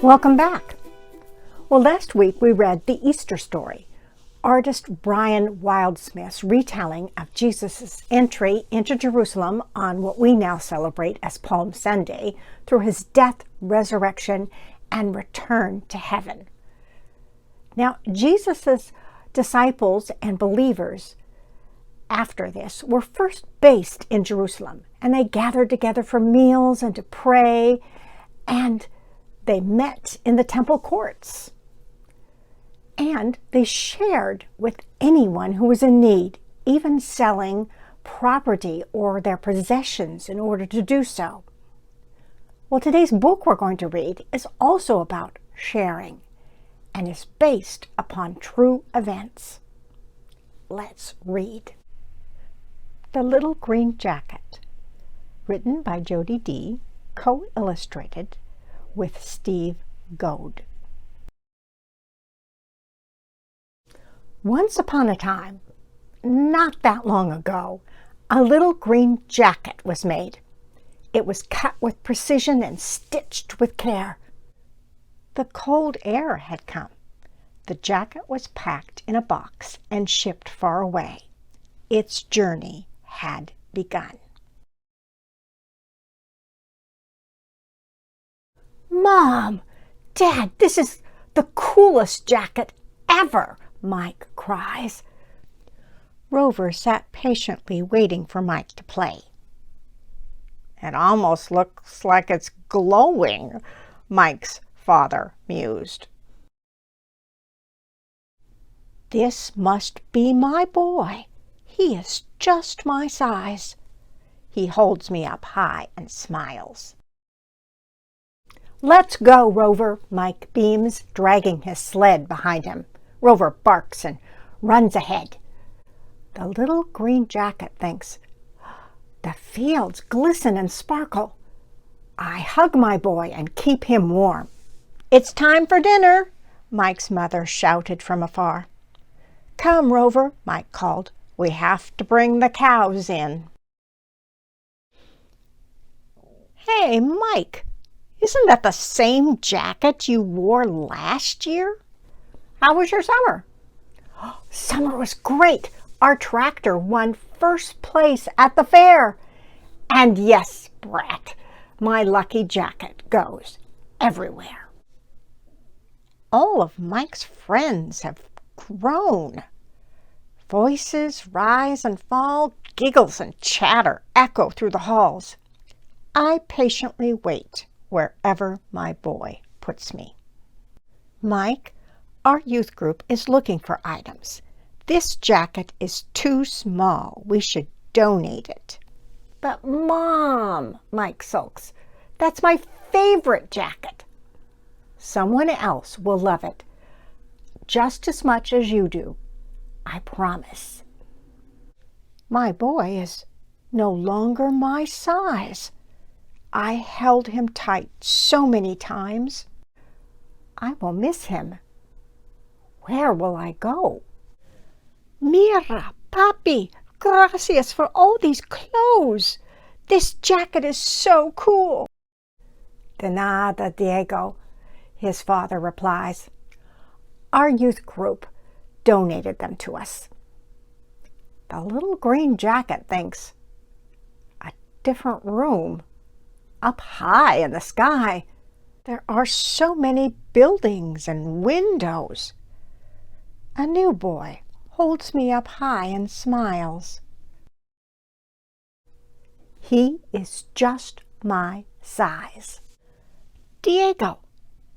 Welcome back. Well, last week we read the Easter story, artist Brian Wildsmith's retelling of Jesus' entry into Jerusalem on what we now celebrate as Palm Sunday through his death, resurrection, and return to heaven. Now, Jesus' disciples and believers after this were first based in Jerusalem, and they gathered together for meals and to pray, and they met in the temple courts. And they shared with anyone who was in need, even selling property or their possessions in order to do so. Well, today's book we're going to read is also about sharing and is based upon true events. Let's read. The Little Green Jacket, written by Jody D., co-illustrated with Steve Goad. Once upon a time, not that long ago, a little green jacket was made. It was cut with precision and stitched with care. The cold air had come. The jacket was packed in a box and shipped far away. Its journey had begun. Mom! Dad, this is the coolest jacket ever! Mike cries. Rover sat patiently waiting for Mike to play. It almost looks like it's glowing, Mike's father mused. This must be my boy. He is just my size. He holds me up high and smiles. Let's go, Rover, Mike beams, dragging his sled behind him. Rover barks and runs ahead. The little green jacket thinks, the fields glisten and sparkle. I hug my boy and keep him warm. It's time for dinner, Mike's mother shouted from afar. Come, Rover, Mike called. We have to bring the cows in. Hey, Mike, isn't that the same jacket you wore last year? How was your summer? Summer was great. Our tractor won first place at the fair. And yes, Brat, my lucky jacket goes everywhere. All of Mike's friends have grown. Voices rise and fall, giggles and chatter echo through the halls. I patiently wait wherever my boy puts me. Mike, our youth group is looking for items. This jacket is too small. We should donate it. But Mom, Mike sulks, that's my favorite jacket. Someone else will love it just as much as you do. I promise. My boy is no longer my size. I held him tight so many times. I will miss him. Where will I go? Mira, Papi, gracias for all these clothes. This jacket is so cool. De nada, Diego, his father replies. Our youth group donated them to us. The little green jacket thinks, a different room, up high in the sky. There are so many buildings and windows. A new boy holds me up high and smiles. He is just my size. Diego,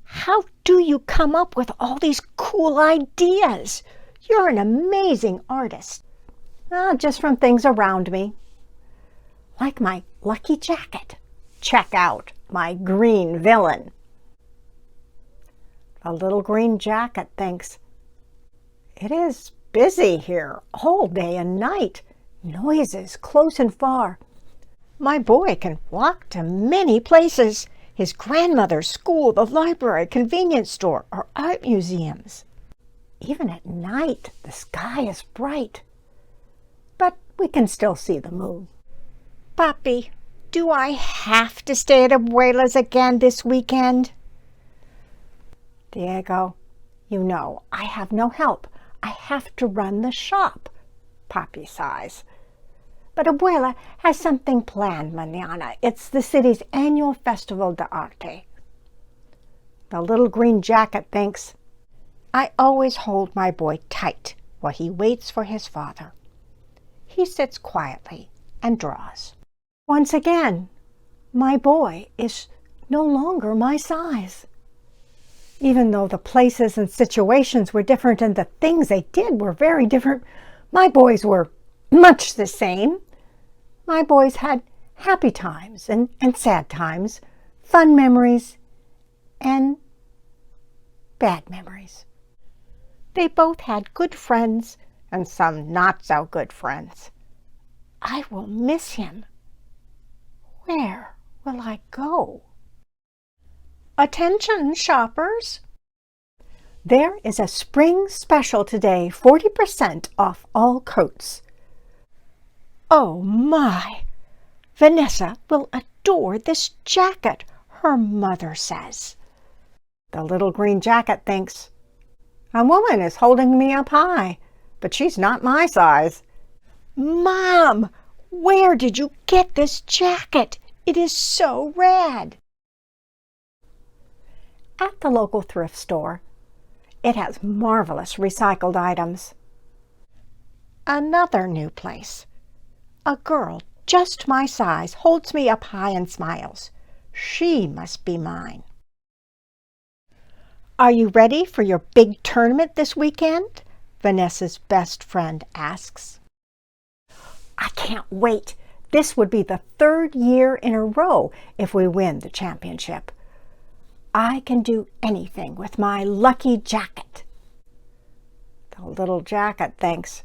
how do you come up with all these cool ideas? You're an amazing artist. Just from things around me. Like my lucky jacket. Check out my green villain. The little green jacket thinks, it is busy here all day and night. Noises close and far. My boy can walk to many places. His grandmother's school, the library, convenience store, or art museums. Even at night, the sky is bright. But we can still see the moon. Papi, do I have to stay at Abuela's again this weekend? Diego, you know, I have no help. I have to run the shop, Papi sighs. But Abuela has something planned mañana. It's the city's annual Festival de Arte. The little green jacket thinks, I always hold my boy tight while he waits for his father. He sits quietly and draws. Once again, my boy is no longer my size. Even though the places and situations were different and the things they did were very different, my boys were much the same. My boys had happy times and sad times, fun memories and bad memories. They both had good friends and some not so good friends. I will miss him. Where will I go? Attention, shoppers! There is a spring special today, 40% off all coats. Oh my! Vanessa will adore this jacket, her mother says. The little green jacket thinks, a woman is holding me up high, but she's not my size. Mom, where did you get this jacket? It is so rad. At the local thrift store, it has marvelous recycled items. Another new place. A girl just my size holds me up high and smiles. She must be mine. Are you ready for your big tournament this weekend? Vanessa's best friend asks. I can't wait. This would be the 3rd year in a row if we win the championship. I can do anything with my lucky jacket. The little jacket thinks,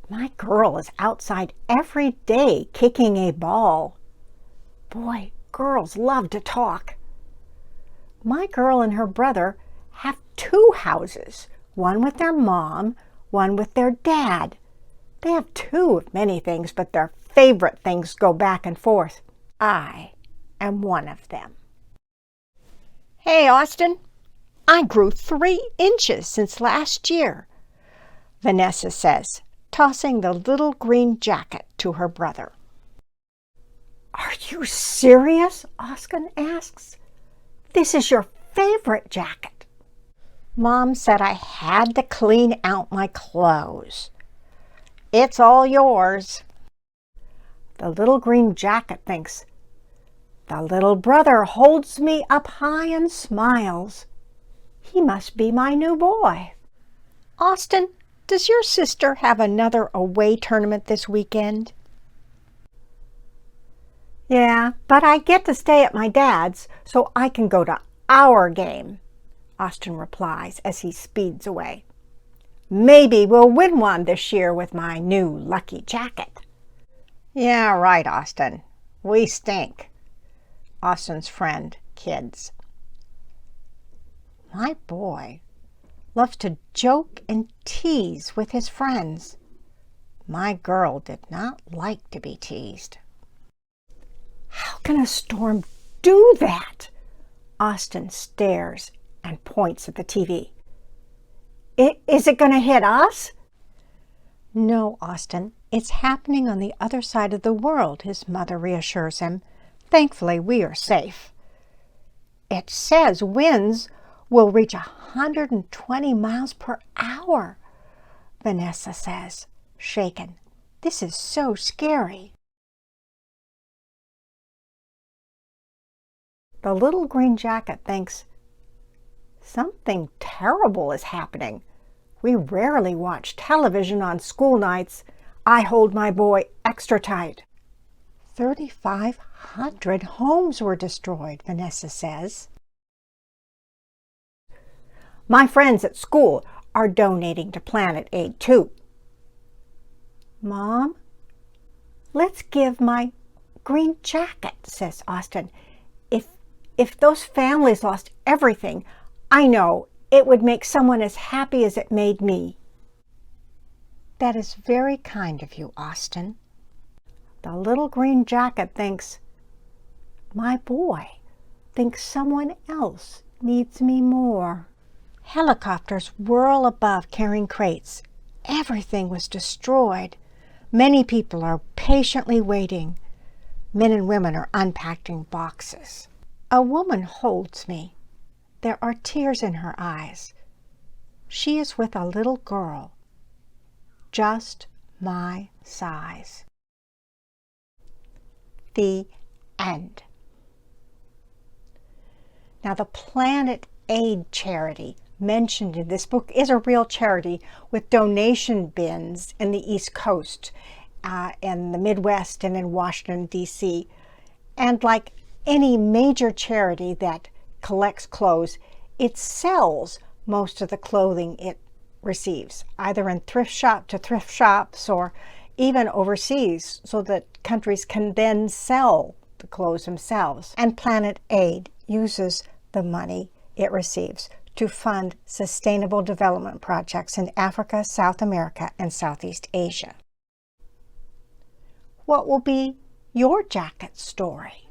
my girl is outside every day kicking a ball. Boy, girls love to talk. My girl and her brother have 2 houses, one with their mom, one with their dad. They have 2 of many things, but their favorite things go back and forth. I am one of them. Hey, Austin, I grew 3 inches since last year, Vanessa says, tossing the little green jacket to her brother. Are you serious? Austin asks. This is your favorite jacket. Mom said I had to clean out my clothes. It's all yours. The little green jacket thinks, the little brother holds me up high and smiles. He must be my new boy. Austin, does your sister have another away tournament this weekend? Yeah, but I get to stay at my dad's so I can go to our game, Austin replies as he speeds away. Maybe we'll win one this year with my new lucky jacket. Yeah, right, Austin. We stink. Austin's friend kids. My boy loves to joke and tease with his friends. My girl did not like to be teased. How can a storm do that? Austin stares and points at the TV. Is it going to hit us? No, Austin. It's happening on the other side of the world, his mother reassures him. Thankfully, we are safe. It says winds will reach 120 miles per hour, Vanessa says, shaken. This is so scary. The little green jacket thinks, something terrible is happening. We rarely watch television on school nights. I hold my boy extra tight. 3,500 homes were destroyed, Vanessa says. My friends at school are donating to Planet Aid too. Mom, let's give my green jacket, says Austin. If those families lost everything, I know it would make someone as happy as it made me. That is very kind of you, Austin. The little green jacket thinks, my boy thinks someone else needs me more. Helicopters whirl above carrying crates. Everything was destroyed. Many people are patiently waiting. Men and women are unpacking boxes. A woman holds me. There are tears in her eyes. She is with a little girl, just my size. The end. Now, the Planet Aid charity mentioned in this book is a real charity with donation bins in the East Coast, in the Midwest, and in Washington, D.C. And like any major charity that collects clothes, it sells most of the clothing it receives, either in thrift shops or even overseas, so that countries can then sell the clothes themselves. And Planet Aid uses the money it receives to fund sustainable development projects in Africa, South America, and Southeast Asia. What will be your jacket story?